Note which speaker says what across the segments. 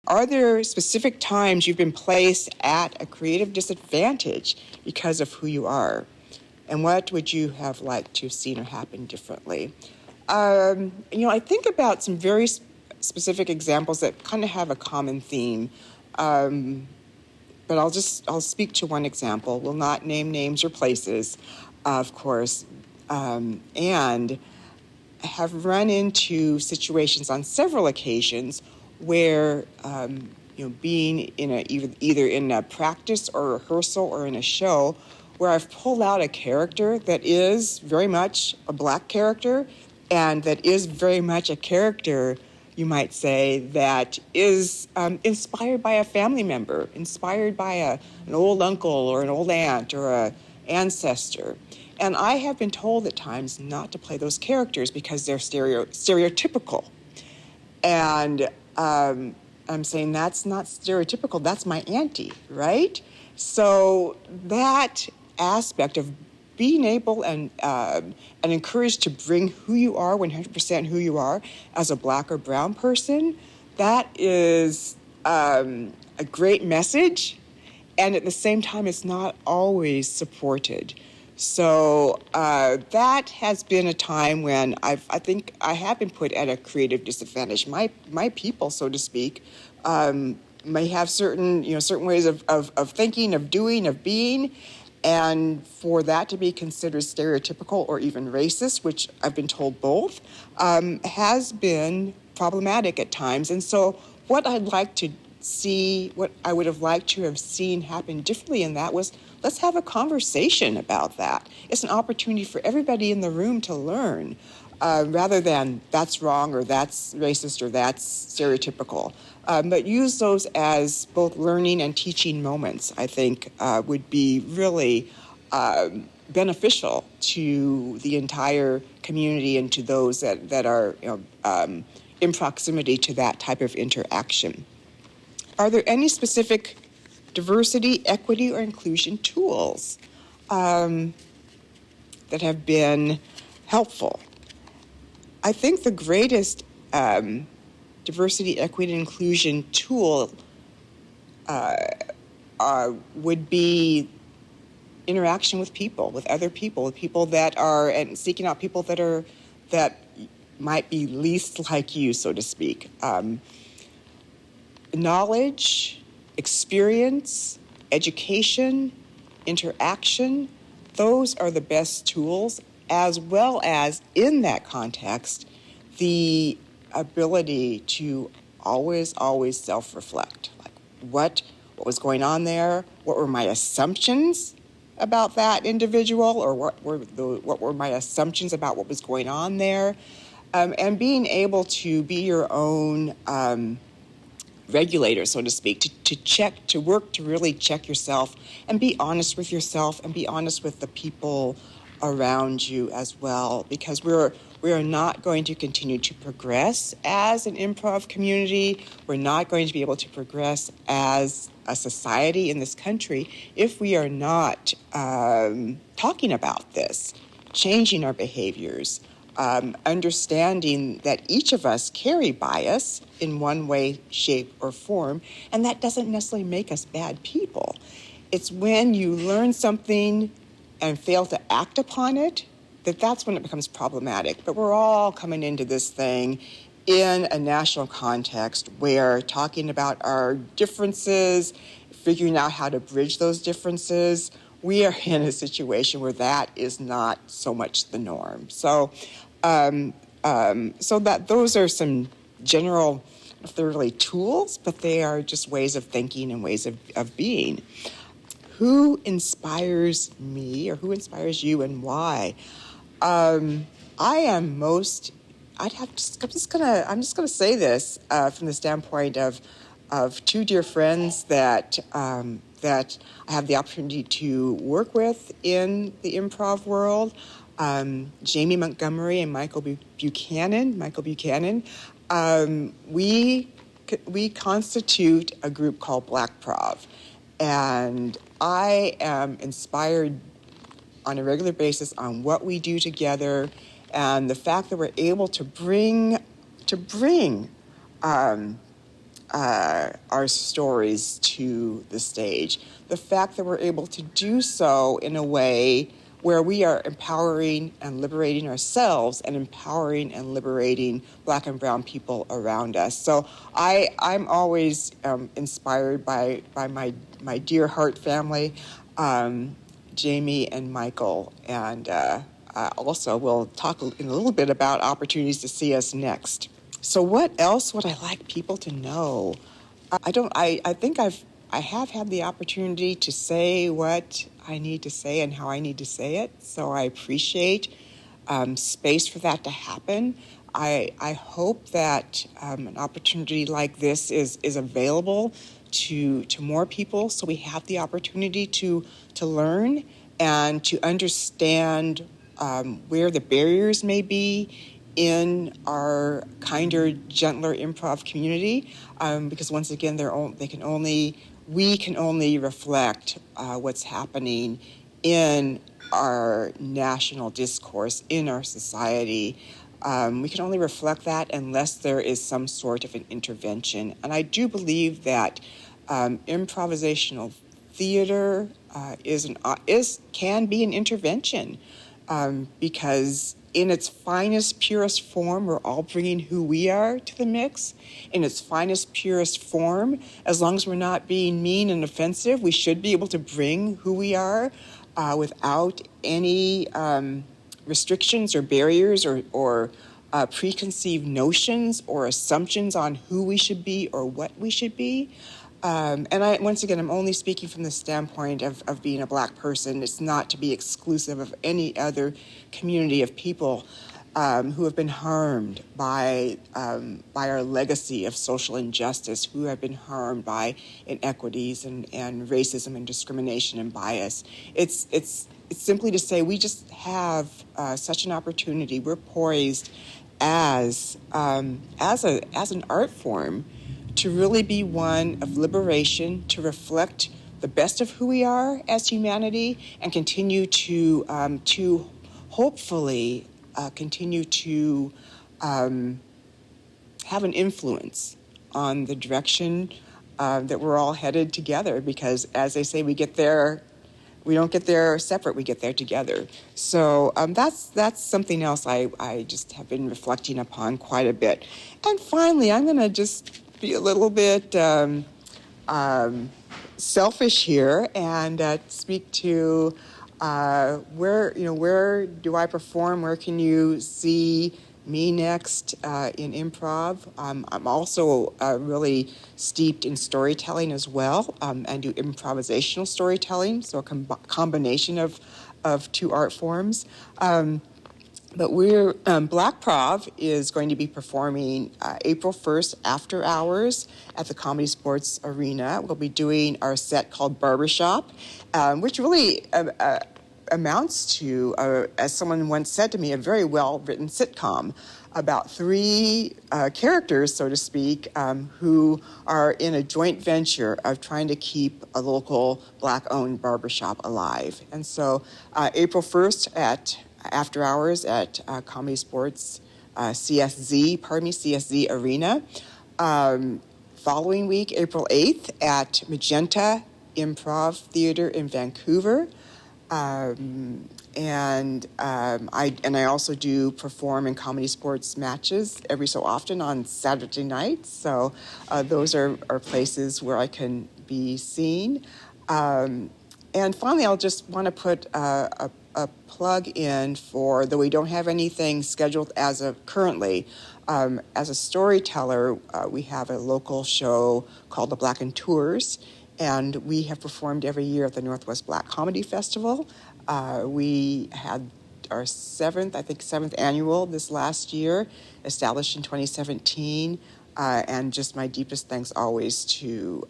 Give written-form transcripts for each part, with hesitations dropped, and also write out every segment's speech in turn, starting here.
Speaker 1: Are there specific times you've been placed at a creative disadvantage because of who you are? And what would you have liked to have seen or happen differently? I think about some very specific examples that kind of have a common theme. But I'll speak to one example. Will not name names or places, of course. And have run into situations on several occasions where being in either in a practice or rehearsal or in a show where I've pulled out a character that is very much a Black character and that is very much a character, you might say, that is inspired by a family member, inspired by an old uncle or an old aunt or an ancestor. And I have been told at times not to play those characters because they're stereotypical. And I'm saying that's not stereotypical, that's my auntie, right? So that aspect of being able and encouraged to bring who you are, 100% who you are, as a Black or brown person, that is a great message. And at the same time, it's not always supported. So that has been a time when I think I have been put at a creative disadvantage. My people, so to speak, may have certain ways of thinking, of doing, of being, and for that to be considered stereotypical or even racist, which I've been told both, has been problematic at times. And so what I'd like to see, what I would have liked to have seen happen differently in that was, let's have a conversation about that. It's an opportunity for everybody in the room to learn, rather than that's wrong or that's racist or that's stereotypical. But use those as both learning and teaching moments, I think, would be really beneficial to the entire community and to those that are in proximity to that type of interaction. Are there any specific diversity, equity, or inclusion tools that have been helpful? I think the greatest diversity, equity, and inclusion tool would be interaction with people, with other people, with people that are, and seeking out people that might be least like you, so to speak. Knowledge, experience, education, interaction, those are the best tools, as well as, in that context, the ability to always self-reflect. Like, what was going on there? What were my assumptions about that individual? Or what were my assumptions about what was going on there? And being able to be your own regulator, so to speak, to work to really check yourself and be honest with yourself and be honest with the people around you as well, because we are not going to continue to progress as an improv community. We're not going to be able to progress as a society in this country if we are not talking about this, changing our behaviors, understanding that each of us carry bias in one way, shape, or form, and that doesn't necessarily make us bad people. It's when you learn something and fail to act upon it, that's when it becomes problematic. But we're all coming into this thing in a national context where talking about our differences, figuring out how to bridge those differences, we are in a situation where that is not so much the norm. So that those are some general, if they're really tools, but they are just ways of thinking and ways of being. Who inspires me, or who inspires you, and why? I'm just gonna say this from the standpoint of two dear friends that I have the opportunity to work with in the improv world, Jamie Montgomery and Michael Buchanan. We constitute a group called Black Prov, and I am inspired on a regular basis on what we do together, and the fact that we're able to bring our stories to the stage. The fact that we're able to do so in a way where we are empowering and liberating ourselves and empowering and liberating Black and brown people around us. So I'm always inspired by my dear heart family, Jamie and Michael, and also we'll talk in a little bit about opportunities to see us next. So what else would I like people to know? I think I have had the opportunity to say what I need to say and how I need to say it. So I appreciate space for that to happen. I hope that an opportunity like this is available to more people, so we have the opportunity to learn and to understand where the barriers may be in our kinder, gentler improv community, because once again, we can only reflect what's happening in our national discourse, in our society. We can only reflect that unless there is some sort of an intervention. And I do believe that improvisational theater can be an intervention, because in its finest, purest form, we're all bringing who we are to the mix. In its finest, purest form, as long as we're not being mean and offensive, we should be able to bring who we are without any restrictions or barriers or preconceived notions or assumptions on who we should be or what we should be. And once again, I'm only speaking from the standpoint of being a Black person. It's not to be exclusive of any other community of people who have been harmed by our legacy of social injustice, who have been harmed by inequities and racism and discrimination and bias. It's simply to say we just have such an opportunity. We're poised as an art form to really be one of liberation, to reflect the best of who we are as humanity, and continue to hopefully continue to have an influence on the direction that we're all headed together. Because, as they say, we don't get there separate, we get there together. So that's something else I just have been reflecting upon quite a bit. And finally, I'm going to just be a little bit selfish here and speak to where do I perform? Where can you see me next in improv? I'm also really steeped in storytelling as well, and do improvisational storytelling, so a combination of two art forms. But Black Prov is going to be performing April 1st after hours at the Comedy Sports Arena. We'll be doing our set called Barbershop, which really amounts to, as someone once said to me, a very well-written sitcom about three characters, so to speak, who are in a joint venture of trying to keep a local Black-owned barbershop alive. And so April 1st after hours at Comedy Sports CSZ Arena. Following week, April 8th at Magenta Improv Theater in Vancouver. And I also do perform in Comedy Sports matches every so often on Saturday nights. So those are places where I can be seen. And finally, I'll just want to put a plug in for, though we don't have anything scheduled as of currently, as a storyteller, we have a local show called The Black and Tours, and we have performed every year at the Northwest Black Comedy Festival. We had our seventh annual this last year, established in 2017, and just my deepest thanks always to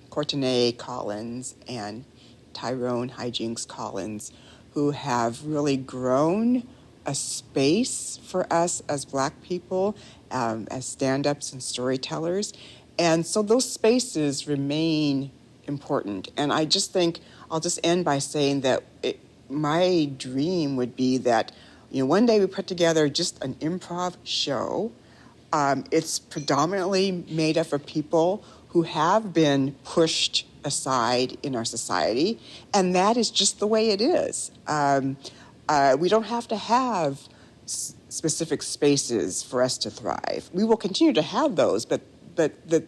Speaker 1: Courtenay Collins and Tyrone Hijinks Collins, who have really grown a space for us as Black people, as stand-ups and storytellers. And so those spaces remain important. And I just think, I'll just end by saying that my dream would be that, one day we put together just an improv show It's predominantly made up of people who have been pushed aside in our society, and that is just the way it is. We don't have to have specific spaces for us to thrive. We will continue to have those, but that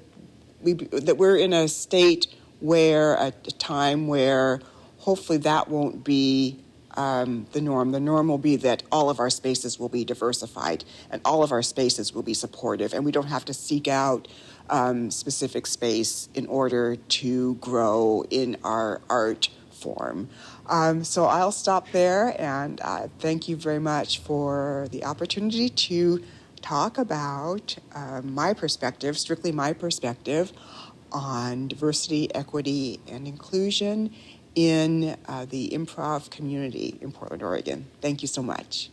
Speaker 1: we're in a state where, at a time where hopefully that won't be the norm. The norm will be that all of our spaces will be diversified and all of our spaces will be supportive, and we don't have to seek out specific space in order to grow in our art form. So I'll stop there, and thank you very much for the opportunity to talk about my perspective, strictly my perspective, on diversity, equity, and inclusion in the improv community in Portland, Oregon. Thank you so much.